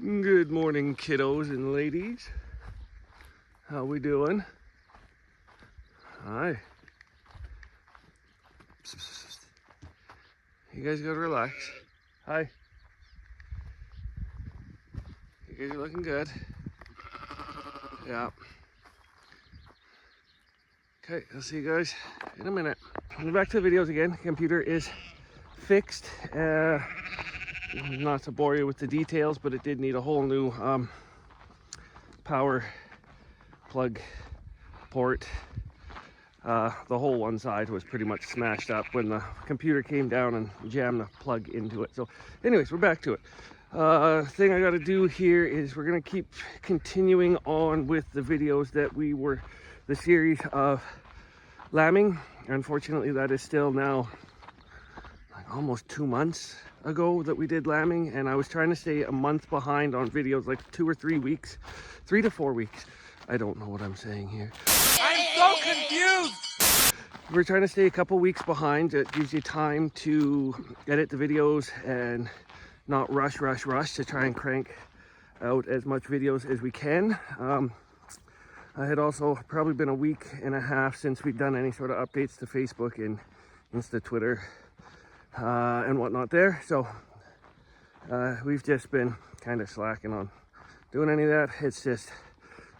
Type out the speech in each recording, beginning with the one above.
Good morning, kiddos and ladies. How we doing? Hi. You guys gotta relax. Hi. You guys are looking good. Yeah. Okay, I'll see you guys in a minute. Back to the videos again. Computer is fixed. Not to bore you with the details, but it did need a whole new power plug port. The whole one side was pretty much smashed up when the computer came down and jammed the plug into it. So anyways, we're back to it. Thing I got to do here is we're going to keep continuing on with the videos that the series of lambing. Unfortunately, that is still now like almost 2 months ago that we did lambing, and I was trying to stay a month behind on videos, like 2 or 3 weeks, 3 to 4 weeks. I don't know what I'm saying here. I'm so confused! We're trying to stay a couple weeks behind. It gives you time to edit the videos and not rush to try and crank out as much videos as we can. I had also probably been a week and a half since we'd done any sort of updates to Facebook and Insta, Twitter, and whatnot there. So we've just been kind of slacking on doing any of that. It's just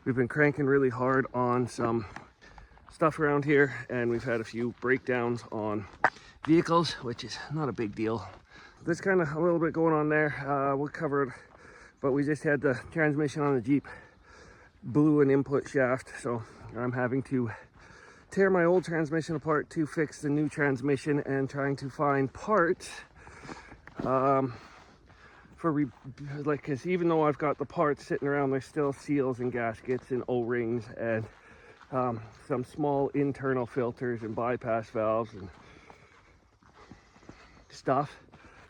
we've been cranking really hard on some stuff around here, and we've had a few breakdowns on vehicles, which is not a big deal. There's kind of a little bit going on there. We'll cover it, but we just had the transmission on the Jeep blew an input shaft, so I'm having to tear my old transmission apart to fix the new transmission, and trying to find parts because even though I've got the parts sitting around, there's still seals and gaskets and O-rings and some small internal filters and bypass valves and stuff.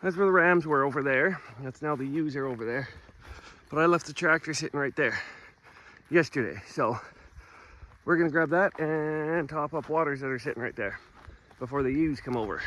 That's where the Rams were, over there. That's now the user over there. But I left the tractor sitting right there yesterday, so we're gonna grab that and top up waters that are sitting right there before the ewes come over.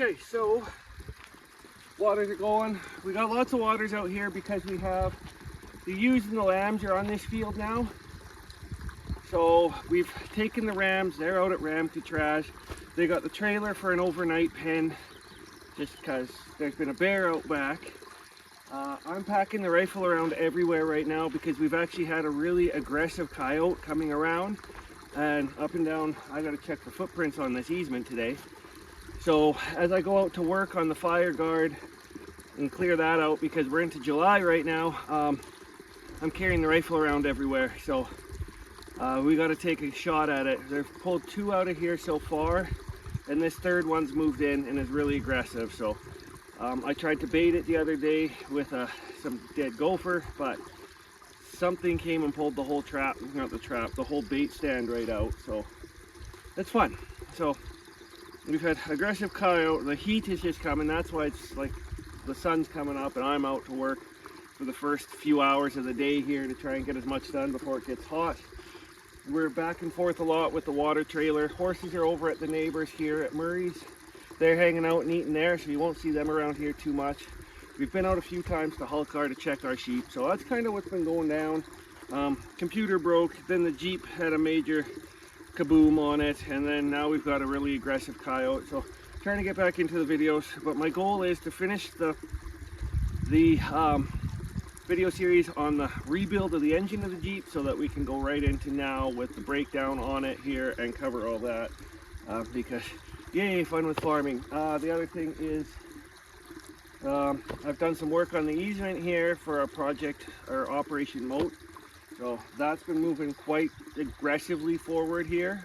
Okay, so waters are going. We got lots of waters out here because we have the ewes and the lambs are on this field now. So we've taken the Rams, they're out at Ramcatraz. They got the trailer for an overnight pen just because there's been a bear out back. I'm packing the rifle around everywhere right now because we've actually had a really aggressive coyote coming around and up and down. I got to check for footprints on this easement today. So as I go out to work on the fire guard and clear that out, because we're into July right now, I'm carrying the rifle around everywhere. So we got to take a shot at it. They've pulled 2 out of here so far, and this third one's moved in and is really aggressive. So I tried to bait it the other day with some dead gopher, but something came and pulled the whole the whole bait stand right out. So it's fun. So we've had aggressive coyote. The heat is just coming. That's why it's like the sun's coming up and I'm out to work for the first few hours of the day here to try and get as much done before it gets hot. We're back and forth a lot with the water trailer. Horses are over at the neighbors here at Murray's. They're hanging out and eating there, so you won't see them around here too much. We've been out a few times to Hulkar to check our sheep, so that's kind of what's been going down. Computer broke, then the Jeep had a major kaboom on it, and then now we've got a really aggressive coyote. So trying to get back into the videos, but my goal is to finish the video series on the rebuild of the engine of the Jeep so that we can go right into now with the breakdown on it here and cover all that because yay, fun with farming. The other thing is I've done some work on the easement here for a project or Operation Moat, so that's been moving quite aggressively forward here.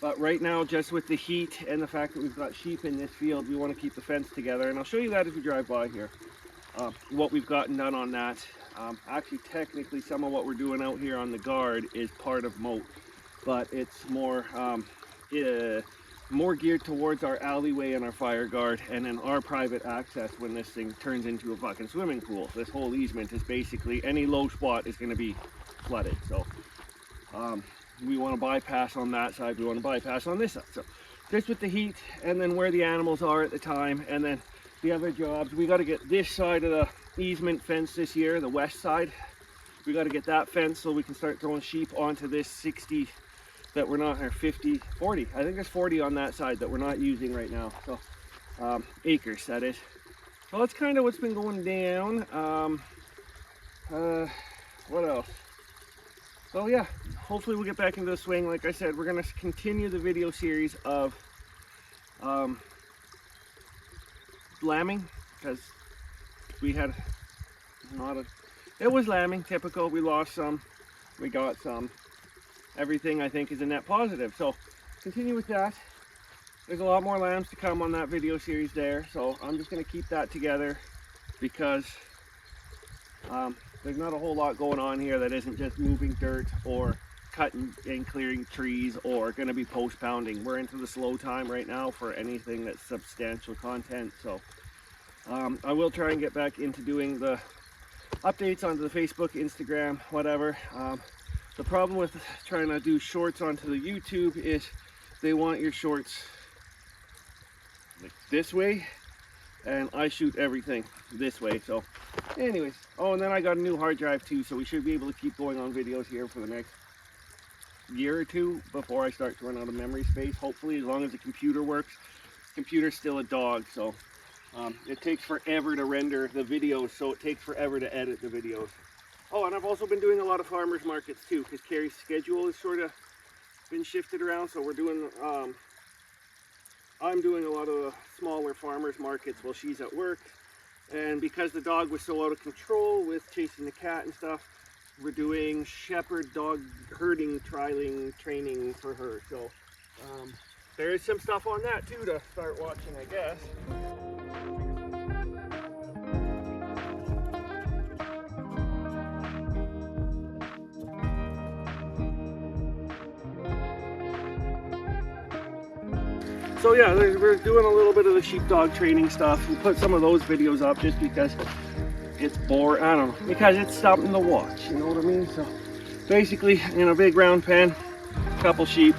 But right now, just with the heat and the fact that we've got sheep in this field, we want to keep the fence together, and I'll show you that as we drive by here. What we've gotten done on that. Actually, technically, some of what we're doing out here on the guard is part of Moat, but it's more more geared towards our alleyway and our fire guard, and then our private access when this thing turns into a fucking swimming pool. This whole easement is basically any low spot is going to be flooded. So we want to bypass on that side. We want to bypass on this side. So just with the heat, and then where the animals are at the time, and then the other jobs, we got to get this side of the easement fence this year, the west side. We got to get that fence so we can start throwing sheep onto this 60 that we're not, or 50, 40. I think there's 40 on that side that we're not using right now. So acres, that is. So that's kind of what's been going down. What else? So yeah, hopefully we'll get back into the swing. Like I said, we're going to continue the video series of lambing, because we had it was lambing, typical. We lost some, we got some. Everything I think is a net positive, so continue with that. There's a lot more lambs to come on that video series there, so I'm just going to keep that together because there's not a whole lot going on here that isn't just moving dirt or cutting and clearing trees or going to be post pounding. We're into the slow time right now for anything that's substantial content, so I will try and get back into doing the updates onto the Facebook, Instagram, whatever. The problem with trying to do shorts onto the YouTube is they want your shorts like this way, and I shoot everything this way. So anyways, oh, and then I got a new hard drive too, so we should be able to keep going on videos here for the next year or two before I start to run out of memory space, hopefully, as long as the computer works. The computer's still a dog, so it takes forever to render the videos, so it takes forever to edit the videos. Oh, and I've also been doing a lot of farmers markets too, because Carrie's schedule has sort of been shifted around, so we're doing I'm doing a lot of the smaller farmers markets while she's at work. And because the dog was so out of control with chasing the cat and stuff, we're doing shepherd dog herding, trialing, training for her. So there is some stuff on that too to start watching, I guess. So yeah, we're doing a little bit of the sheepdog training stuff. We put some of those videos up just because it's boring. I don't know, because it's something to watch, you know what I mean? So basically, in a big round pen, a couple sheep,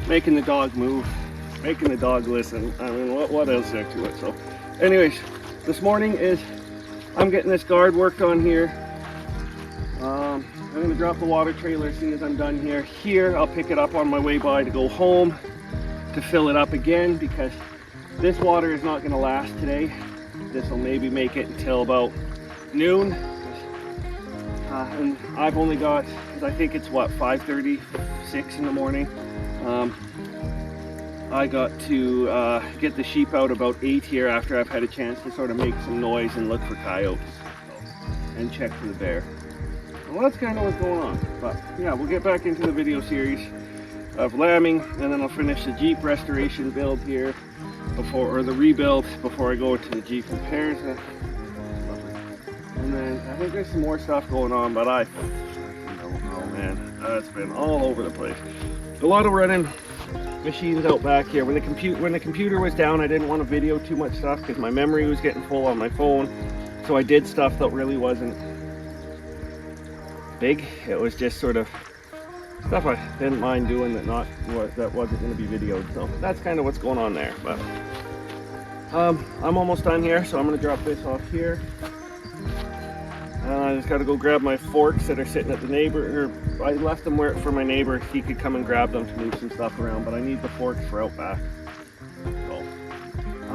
making the dog move, making the dog listen. I mean, what else is there to it? So anyways, this morning I'm getting this guard worked on here. I'm going to drop the water trailer as soon as I'm done here. Here, I'll pick it up on my way by to go home to fill it up again, because this water is not going to last today. This will maybe make it until about noon. And I've only got, I think it's what, 5:30, 6 in the morning. I got to get the sheep out about 8 here after I've had a chance to sort of make some noise and look for coyotes and check for the bear. Well, that's kind of what's going on. But yeah, we'll get back into the video series of lambing, and then I'll finish the Jeep restoration build here before, or the rebuild, before I go into the Jeep repairs. And then I think there's some more stuff going on, but I don't know, man. It's been all over the place. A lot of running machines out back here. When the computer was down, I didn't want to video too much stuff because my memory was getting full on my phone. So I did stuff that really wasn't big. It was just sort of stuff I didn't mind doing that wasn't going to be videoed. So that's kind of what's going on there. But I'm almost done here, so I'm going to drop this off here. I just got to go grab my forks that are sitting at the neighbor, or I left them for my neighbor. He could come and grab them to move some stuff around, but I need the forks for out back. So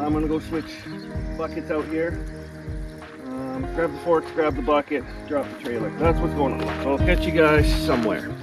I'm gonna go switch buckets out here. Grab the forks, grab the bucket, drop the trailer. That's what's going on. So I'll catch you guys somewhere.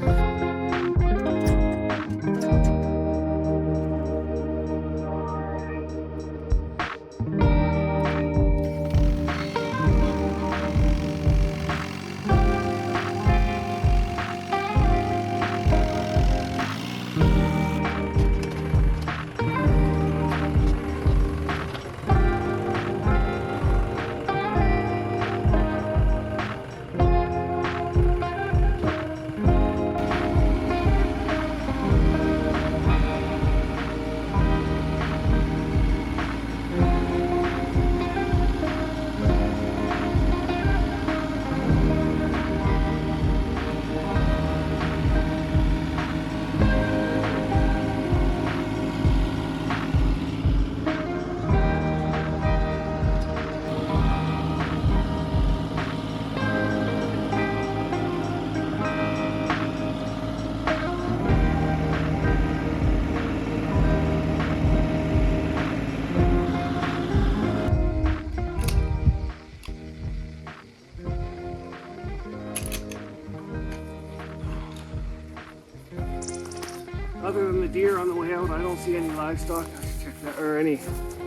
Other than the deer on the way out, I don't see any livestock. Let's check that, or any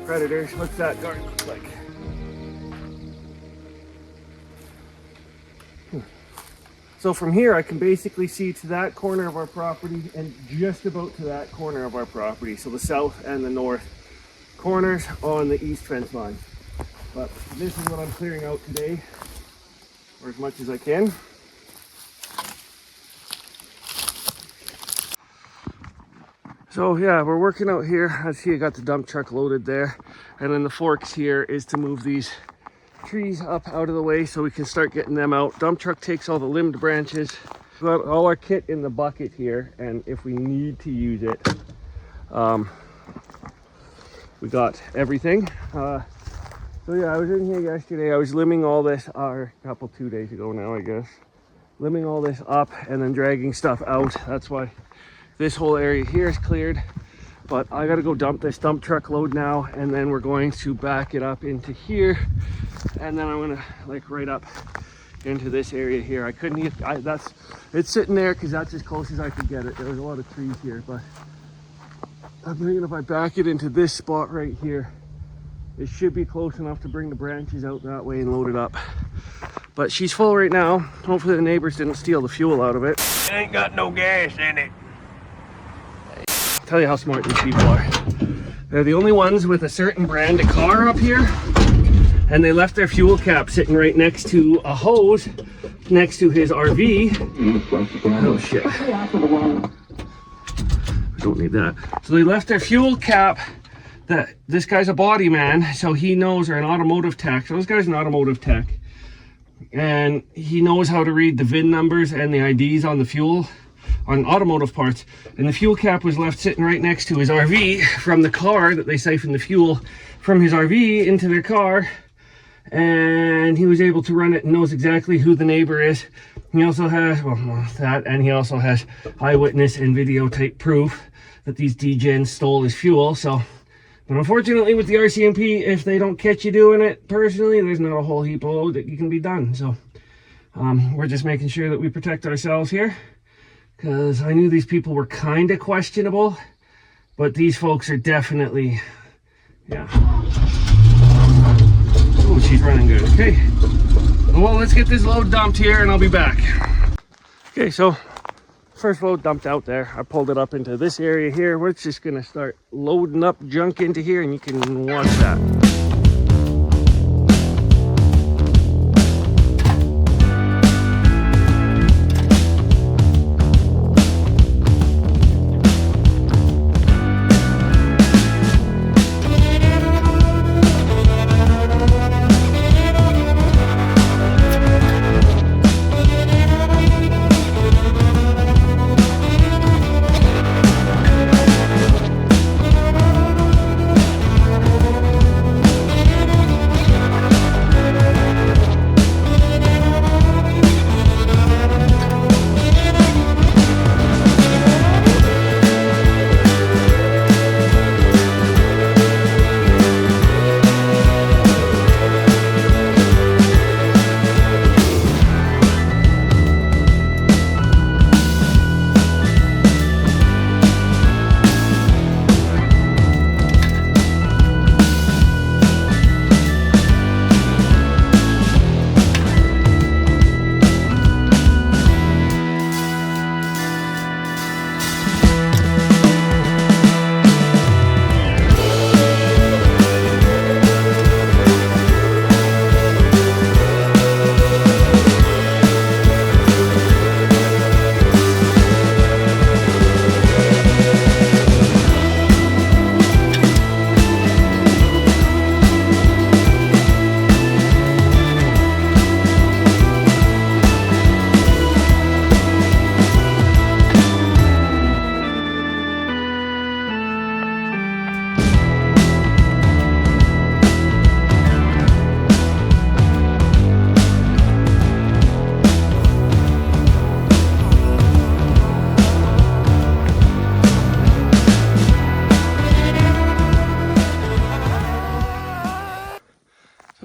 predators. What's that garden look like? So from here, I can basically see to that corner of our property and just about to that corner of our property. So the south and the north corners on the east fence line. But this is what I'm clearing out today, or as much as I can. So yeah, we're working out here. I see I got the dump truck loaded there. And then the forks here is to move these trees up out of the way so we can start getting them out. Dump truck takes all the limbed branches. We've got all our kit in the bucket here, and if we need to use it, we got everything. So yeah, I was in here yesterday. I was limbing all this, or a couple, 2 days ago now, I guess. Limbing all this up and then dragging stuff out. That's why this whole area here is cleared. But I gotta go dump this dump truck load now, and then we're going to back it up into here, and then I'm gonna like right up into this area here. I couldn't get, it's sitting there because that's as close as I could get it. There was a lot of trees here, but I'm thinking if I back it into this spot right here, it should be close enough to bring the branches out that way and load it up. But she's full right now. Hopefully the neighbors didn't steal the fuel out of it. It ain't got no gas in it. Tell you how smart these people are. They're the only ones with a certain brand of car up here, and they left their fuel cap sitting right next to a hose next to his RV. Oh shit. I don't need that. So they left their fuel cap. That this guy's a body man, so he knows, or an automotive tech. So this guy's an automotive tech, and he knows how to read the VIN numbers and the IDs on the fuel, on automotive parts. And the fuel cap was left sitting right next to his RV from the car that they siphoned the fuel from his RV into their car, and he was able to run it and knows exactly who the neighbor is. He also has, well, that, and he also has eyewitness and videotape proof that these degens stole his fuel. So, but unfortunately with the RCMP, if they don't catch you doing it personally, there's not a whole heap of load that you can be done. So we're just making sure that we protect ourselves here, because I knew these people were kind of questionable, but these folks are definitely, yeah. Oh, she's running good. Okay. Well, let's get this load dumped here and I'll be back. Okay, so first load dumped out there. I pulled it up into this area here. We're just gonna start loading up junk into here, and you can watch that.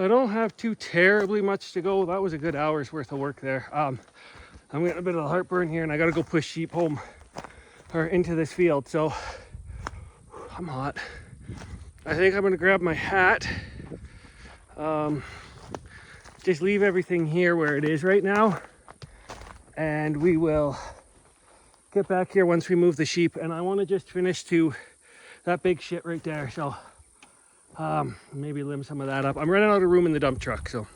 I don't have too terribly much to go. That was a good hour's worth of work there. I'm getting a bit of heartburn here, and I got to go push sheep home or into this field. So I'm hot. I think I'm going to grab my hat. Just leave everything here where it is right now, and we will get back here once we move the sheep. And I want to just finish to that big shit right there. So maybe limb some of that up. I'm running out of room in the dump truck, so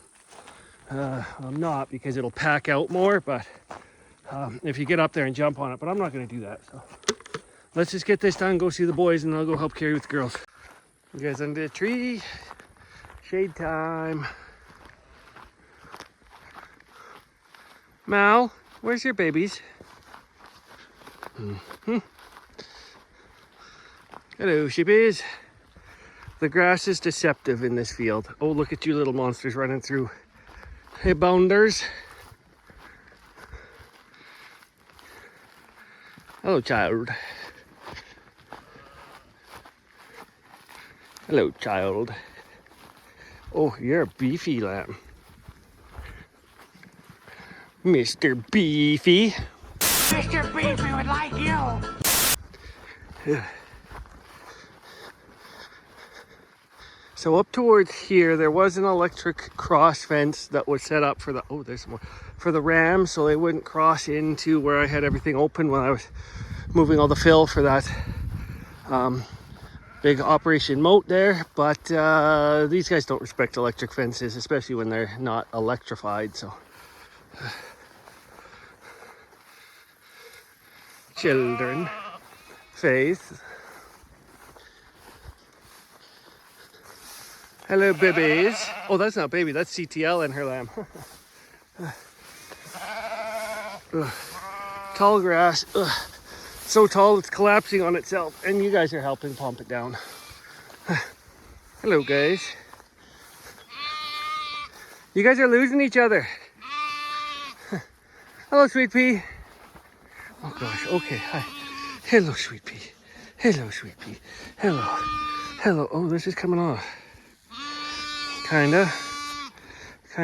I'm not, because it'll pack out more, but if you get up there and jump on it, but I'm not going to do that. So let's just get this done, go see the boys, and I'll go help carry with the girls. You guys under the tree, shade time. Mal, where's your babies? Hello, sheepies. The grass is deceptive in this field. Oh, look at you little monsters running through. Hey, bounders. Hello, child. Hello, child. Oh, you're a beefy lamb. Mr. Beefy. Mr. Beefy would like you. So up towards here, there was an electric cross fence that was set up for the, oh, there's more, for the rams, so they wouldn't cross into where I had everything open when I was moving all the fill for that big Operation Moat there. But these guys don't respect electric fences, especially when they're not electrified, so. Children. Faith. Hello, babies. Oh, that's not baby, that's CTL and her lamb. Tall grass. Ugh. So tall it's collapsing on itself, and you guys are helping pump it down. Hello, guys. You guys are losing each other. Hello, Sweet Pea. Oh gosh, okay, hi. Hello, Sweet Pea. Hello, Sweet Pea. Hello. Hello. Oh, this is coming off. Kinda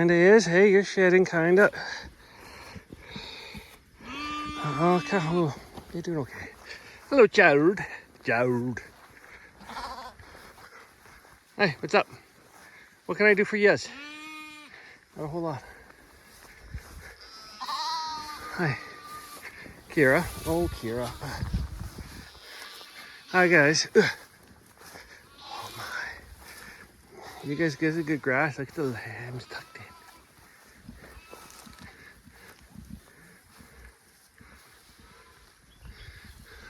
is. Hey, you're shedding, kinda. Okay, oh, you're doing okay. Hello, child. Child. Hey, what's up? What can I do for yous? Oh, hold on. Hi, Kira. Oh, Kira. Hi, guys. You guys get a good grass. Look at the lambs tucked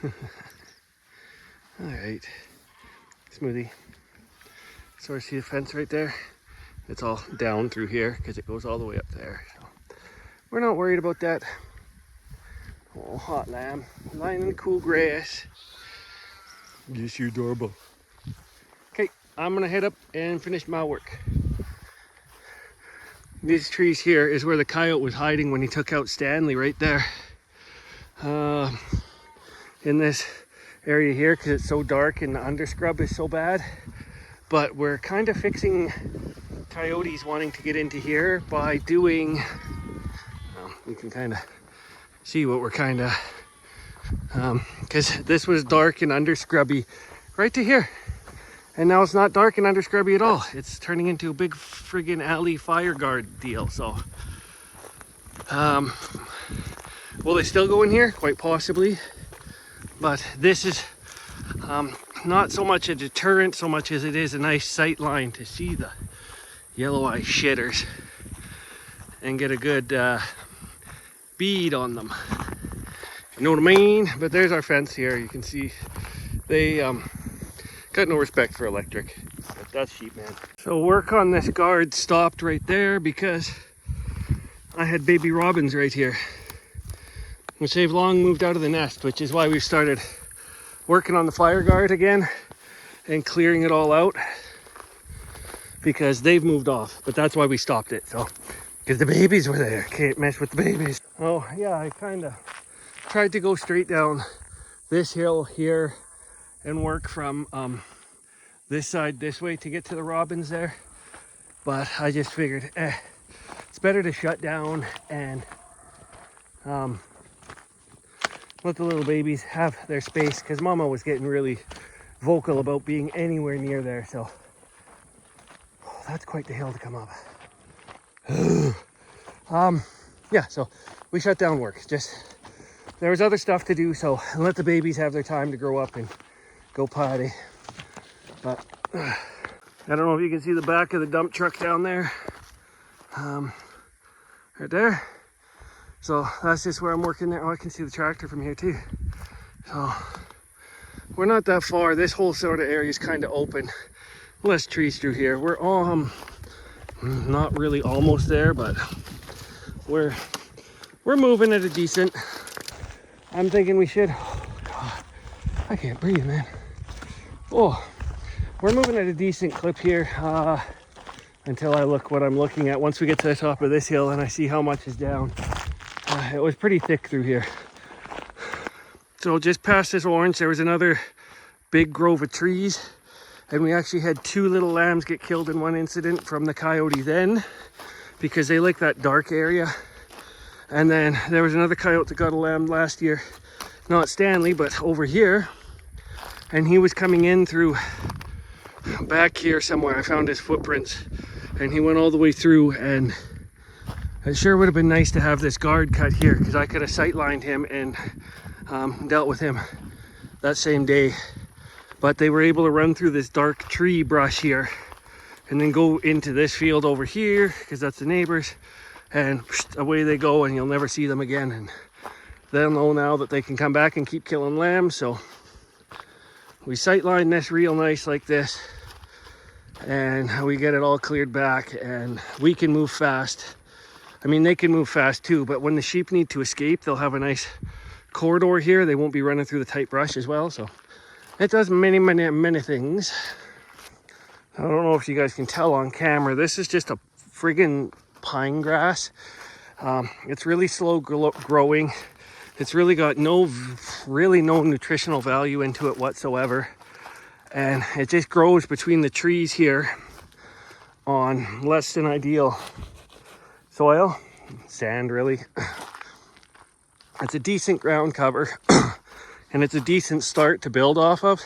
in. Alright. Smoothie. So I see the fence right there. It's all down through here because it goes all the way up there. So we're not worried about that. Oh, hot lamb. Lying in the cool grass. Yes, you're adorable. Okay, I'm gonna head up and finish my work. These trees here is where the coyote was hiding when he took out Stanley, right there. In this area here, because it's so dark and the underscrub is so bad. But we're kind of fixing coyotes wanting to get into here by doing, well, you can kind of see what we're kind of, because this was dark and underscrubby right to here. And now it's not dark and underscrubby at all. It's turning into a big friggin' alley fire guard deal. So, will they still go in here? Quite possibly. But this is not so much a deterrent so much as it is a nice sight line to see the yellow eye shitters and get a good bead on them. You know what I mean? But there's our fence here. You can see they got no respect for electric. But that's sheep, man. So work on this guard stopped right there because I had baby robins right here, which they've long moved out of the nest, which is why we've started working on the fire guard again and clearing it all out, because they've moved off. But that's why we stopped it. So, because the babies were there. Can't mess with the babies. Oh yeah, I kind of tried to go straight down this hill here and work from this side this way to get to the robins there. but I just figured it's better to shut down and let the little babies have their space, because Mama was getting really vocal about being anywhere near there. So that's quite the hill to come up. Yeah, so we shut down work. Just there was other stuff to do, so let the babies have their time to grow up and go potty. But I don't know if you can see the back of the dump truck down there, right there. So that's just where I'm working there. Oh, I can see the tractor from here too. So we're not that far. This whole sort of area is kind of open. Less trees through here. We're not really almost there, but we're moving at a decent. I'm thinking we should. Oh God, I can't breathe, man. Oh, we're moving at a decent clip here until I look what I'm looking at. Once we get to the top of this hill and I see how much is down. It was pretty thick through here. So just past this orange, there was another big grove of trees, and we actually had 2 little lambs get killed in one incident from the coyote then, because they like that dark area. And then there was another coyote that got a lamb last year, not Stanley, but over here, and he was coming in through back here somewhere. I found his footprints, and he went all the way through, and it sure would have been nice to have this guard cut here, because I could have sightlined him and dealt with him that same day. But they were able to run through this dark tree brush here and then go into this field over here, because that's the neighbors, and away they go, and you'll never see them again. And they'll know now that they can come back and keep killing lambs. So we sightline this real nice like this, and we get it all cleared back, and we can move fast. I mean, they can move fast too, but when the sheep need to escape, they'll have a nice corridor here. They won't be running through the tight brush as well. So it does many, many, many things. I don't know if you guys can tell on camera. This is just a friggin' pine grass. It's really slow growing. It's really got no nutritional value into it whatsoever. And it just grows between the trees here on less than ideal soil, sand really. It's a decent ground cover and it's a decent start to build off of.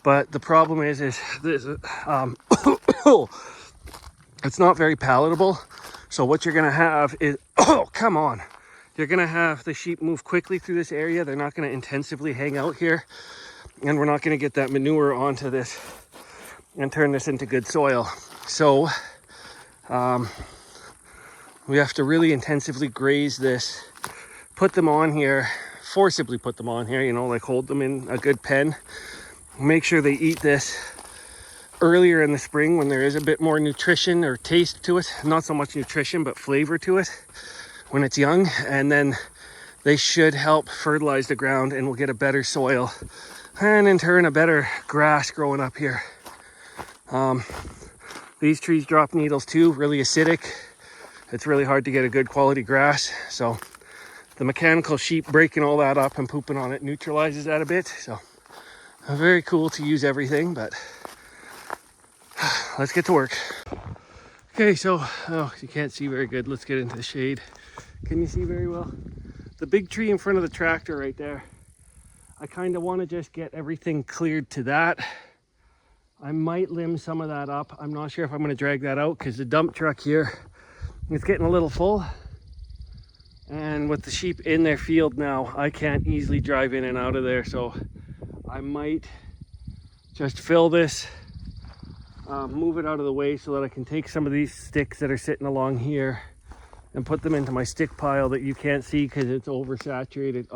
But the problem is this, it's not very palatable. So what you're gonna have is, oh, come on. You're gonna have the sheep move quickly through this area. They're not gonna intensively hang out here. And we're not gonna get that manure onto this and turn this into good soil. So we have to really intensively graze this, put them on here, forcibly put them on here, you know, like hold them in a good pen. Make sure they eat this earlier in the spring when there is a bit more nutrition or taste to it. Not so much nutrition, but flavor to it when it's young. And then they should help fertilize the ground, and we'll get a better soil, and in turn a better grass growing up here. These trees drop needles too, really acidic. It's really hard to get a good quality grass. So the mechanical sheep breaking all that up and pooping on it neutralizes that a bit. So very cool to use everything, but let's get to work. Okay, so you can't see very good. Let's get into the shade. Can you see very well? The big tree in front of the tractor right there. I kind of want to just get everything cleared to that. I might limb some of that up. I'm not sure if I'm going to drag that out, because the dump truck here, it's getting a little full. And with the sheep in their field now, I can't easily drive in and out of there. So I might just fill this, move it out of the way so that I can take some of these sticks that are sitting along here and put them into my stick pile that you can't see because it's oversaturated,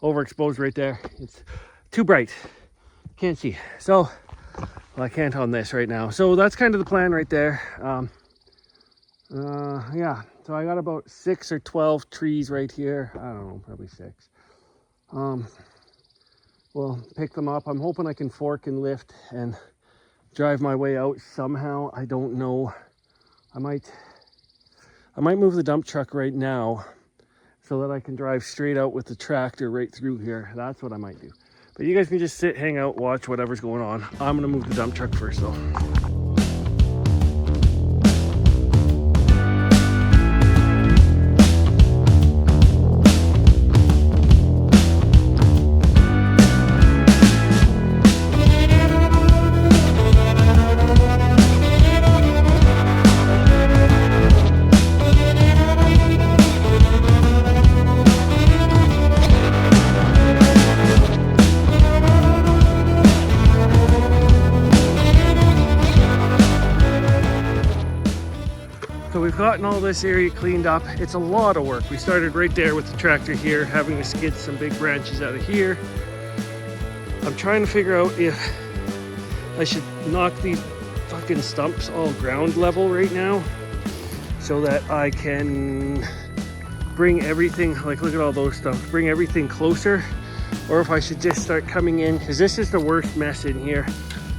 overexposed right there. It's too bright, can't see. So, well, I can't on this right now. So that's kind of the plan right there. Yeah, so I got about 6 or 12 trees right here. I don't know, probably 6. We'll pick them up. I'm hoping I can fork and lift and drive my way out somehow. I don't know. I might move the dump truck right now so that I can drive straight out with the tractor right through here. That's what I might do. But you guys can just sit, hang out, watch whatever's going on. I'm gonna move the dump truck first though. we've gotten all this area cleaned up. It's a lot of work. We started right there with the tractor here, having to skid some big branches out of here. I'm trying to figure out if I should knock these fucking stumps all ground level right now so that I can bring everything, like look at all those stumps, bring everything closer, or if I should just start coming in, because this is the worst mess in here.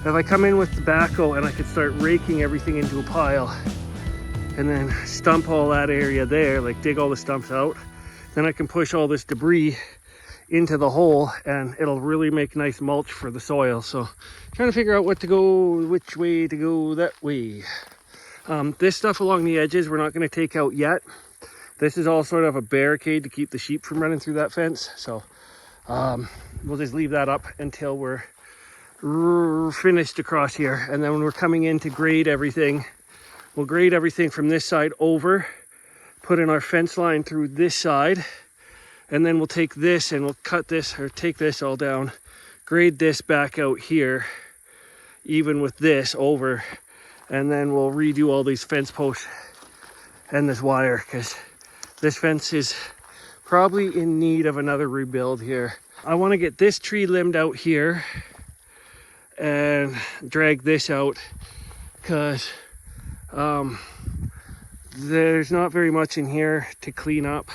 If I come in with the backhoe and I could start raking everything into a pile and then stump all that area there, like dig all the stumps out, then I can push all this debris into the hole and it'll really make nice mulch for the soil. So trying to figure out what to go, which way to go that way. This stuff along the edges we're not going to take out yet. This is all sort of a barricade to keep the sheep from running through that fence. So we'll just leave that up until we're finished across here. And then when we're coming in to grade everything, we'll grade everything from this side over, put in our fence line through this side, and then we'll take this and we'll cut this, or take this all down, grade this back out here, even with this over, and then we'll redo all these fence posts and this wire, because this fence is probably in need of another rebuild here. I want to get this tree limbed out here and drag this out, because there's not very much in here to clean up.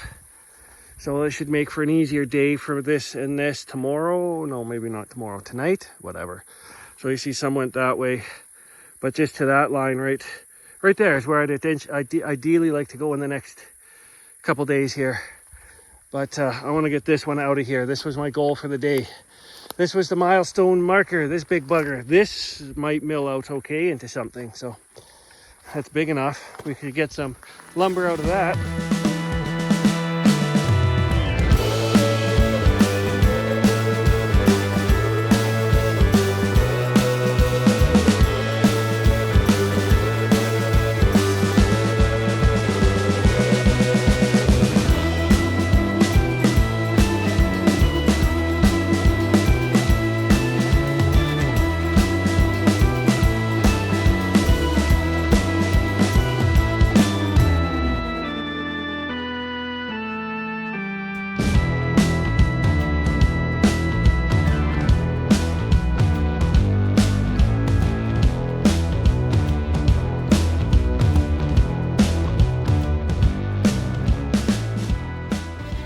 So this should make for an easier day for this and this tomorrow. No, maybe not tomorrow, tonight, whatever. So you see some went that way, but just to that line right there is where I'd ideally like to go in the next couple days here. But I want to get this one out of here. This was my goal for the day. This was the milestone marker, this big bugger. This might mill out okay into something, so that's big enough. We could get some lumber out of that.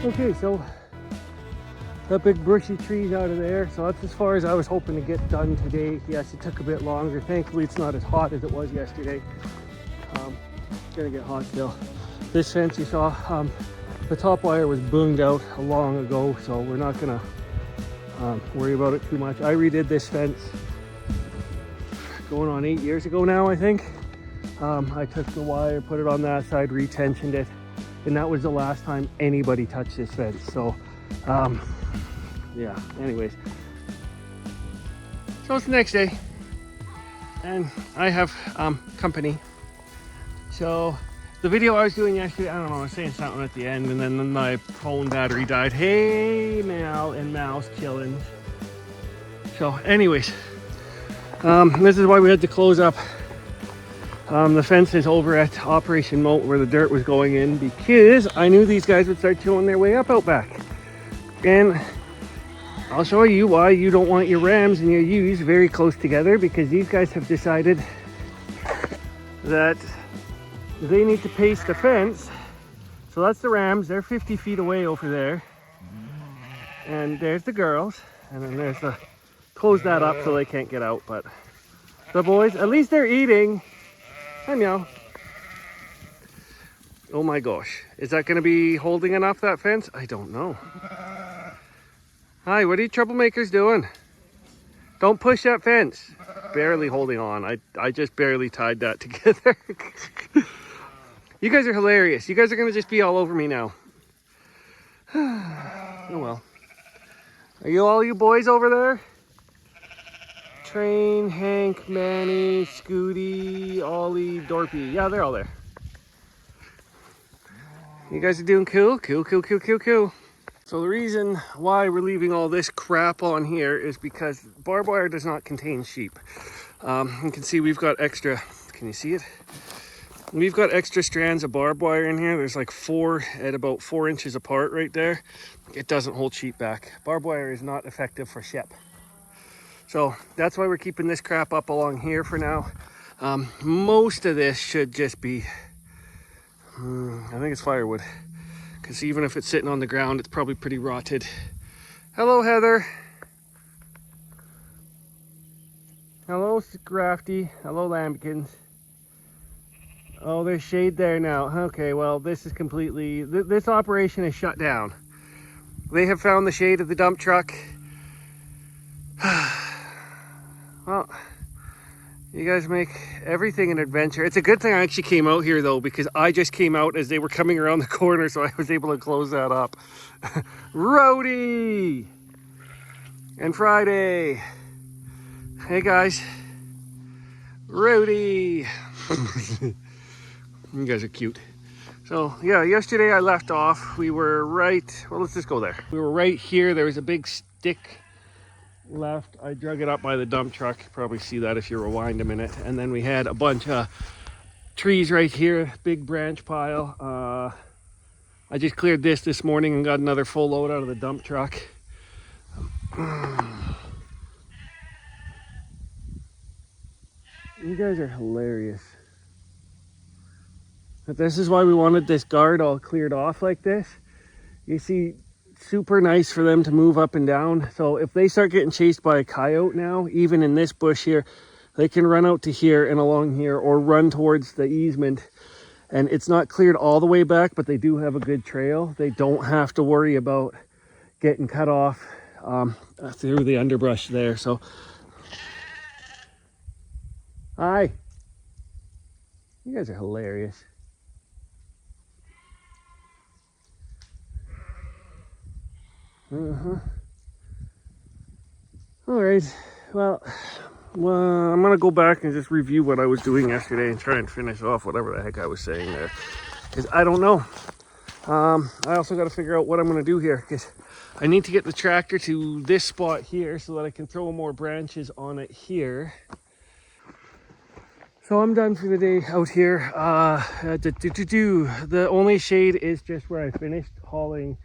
Okay, so that big bushy tree's out of there. So that's as far as I was hoping to get done today. Yes, it took a bit longer. Thankfully, it's not as hot as it was yesterday. It's gonna get hot still. This fence you saw, the top wire was boomed out long ago, so we're not gonna worry about it too much. I redid this fence going on 8 years ago now, I think. I took the wire, put it on that side, retensioned it, and that was the last time anybody touched this fence. So yeah, anyways, so it's the next day and I have company. So the video I was doing yesterday, I don't know, I was saying something at the end and then my phone battery died. Hey, Mal and Mouse chillin'. So anyways, this is why we had to close up. The fence is over at Operation Moat where the dirt was going in, because I knew these guys would start chewing their way up out back. And I'll show you why you don't want your rams and your ewes very close together, because these guys have decided that they need to pace the fence. So that's the rams, they're 50 feet away over there. And there's the girls, and then there's the, close that up so they can't get out. But the boys, at least they're eating. Hi, meow. Oh my gosh. Is that going to be holding enough, that fence? I don't know. Hi, what are you troublemakers doing? Don't push that fence. Barely holding on. I just barely tied that together. You guys are hilarious. You guys are going to just be all over me now. Oh well. Are you all you boys over there? Train, Hank, Manny, Scooty, Ollie, Dorpy. Yeah, they're all there. You guys are doing cool? Cool. So the reason why we're leaving all this crap on here is because barbed wire does not contain sheep. You can see we've got extra, can you see it? We've got extra strands of barbed wire in here. There's like 4 at about 4 inches apart right there. It doesn't hold sheep back. Barbed wire is not effective for sheep. So that's why we're keeping this crap up along here for now. Most of this should just be, I think it's firewood. Because even if it's sitting on the ground, it's probably pretty rotted. Hello, Heather. Hello, Grafty. Hello, Lambkins. Oh, there's shade there now. Okay, well, this is completely... this operation is shut down. They have found the shade of the dump truck. Well, you guys make everything an adventure. It's a good thing I actually came out here, though, because I just came out as they were coming around the corner, so I was able to close that up. Rhodey! And Friday. Hey, guys. Rhodey! You guys are cute. So yeah, yesterday I left off. We were right, well, let's just go there. We were right here. There was a big stick left. I drug it up by the dump truck. You probably see that if you rewind a minute. And then we had a bunch of trees right here, big branch pile. I just cleared this morning and got another full load out of the dump truck. You guys are hilarious. But this is why we wanted this guard all cleared off like this. You see, super nice for them to move up and down. So if they start getting chased by a coyote now, even in this bush here, they can run out to here and along here or run towards the easement. And it's not cleared all the way back, but they do have a good trail. They don't have to worry about getting cut off through the underbrush there. So, hi. You guys are hilarious. All right, well, I'm gonna go back and just review what I was doing yesterday and try and finish off whatever the heck I was saying there, because I don't know. I also got to figure out what I'm gonna do here, because I need to get the tractor to this spot here so that I can throw more branches on it here. So I'm done for the day out here. The only shade is just where I finished hauling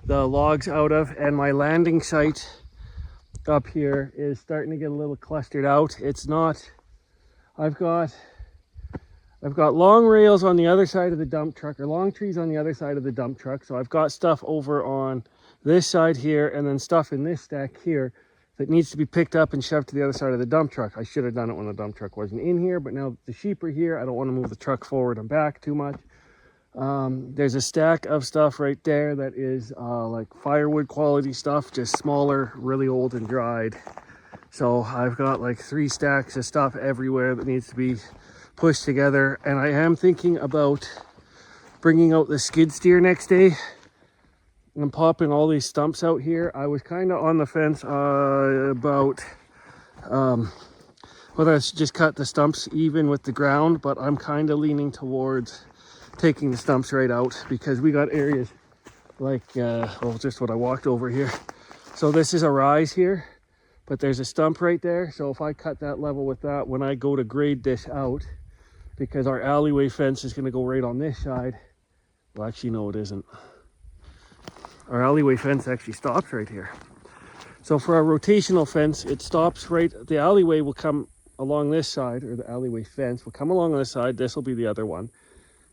the logs out of, and my landing site up here is starting to get a little clustered out. It's not, I've got long rails on the other side of the dump truck, or long trees on the other side of the dump truck. So I've got stuff over on this side here, and then stuff in this stack here that needs to be picked up and shoved to the other side of the dump truck. I should have done it when the dump truck wasn't in here, but now the sheep are here. I don't want to move the truck forward and back too much. There's a stack of stuff right there that is like firewood quality stuff, just smaller, really old and dried. So I've got like 3 stacks of stuff everywhere that needs to be pushed together. And I am thinking about bringing out the skid steer next day and popping all these stumps out here. I was kind of on the fence about whether I should just cut the stumps even with the ground, but I'm kind of leaning towards taking the stumps right out, because we got areas like, well, just what I walked over here. So this is a rise here, but there's a stump right there. So if I cut that level with that, when I go to grade this out, because our alleyway fence is going to go right on this side. Well, actually, no, it isn't. Our alleyway fence actually stops right here. So for our rotational fence, it stops right, the alleyway will come along this side, or the alleyway fence will come along this side. This will be the other one.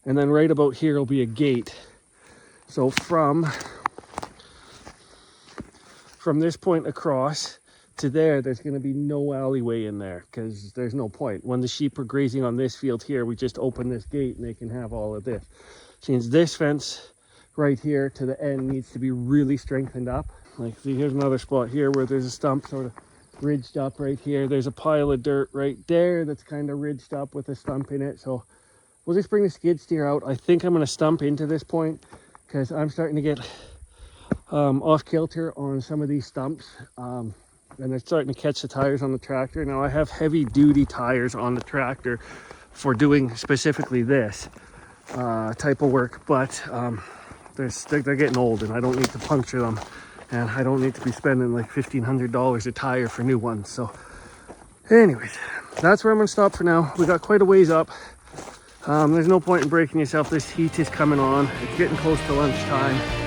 And then right about here will be a gate. So from this point across to there's going to be no alleyway in there, because there's no point. When the sheep are grazing on this field here, we just open this gate and they can have all of this. Since this fence right here to the end needs to be really strengthened up. Like, see, here's another spot here where there's a stump sort of ridged up right here. There's a pile of dirt right there that's kind of ridged up with a stump in it. So we'll just bring the skid steer out. I think I'm going to stump into this point, because I'm starting to get off kilter on some of these stumps. And they're starting to catch the tires on the tractor. Now I have heavy duty tires on the tractor for doing specifically this type of work, but they're getting old and I don't need to puncture them. And I don't need to be spending like $1,500 a tire for new ones. So anyways, that's where I'm going to stop for now. We got quite a ways up. There's no point in breaking yourself. This heat is coming on. It's getting close to lunchtime.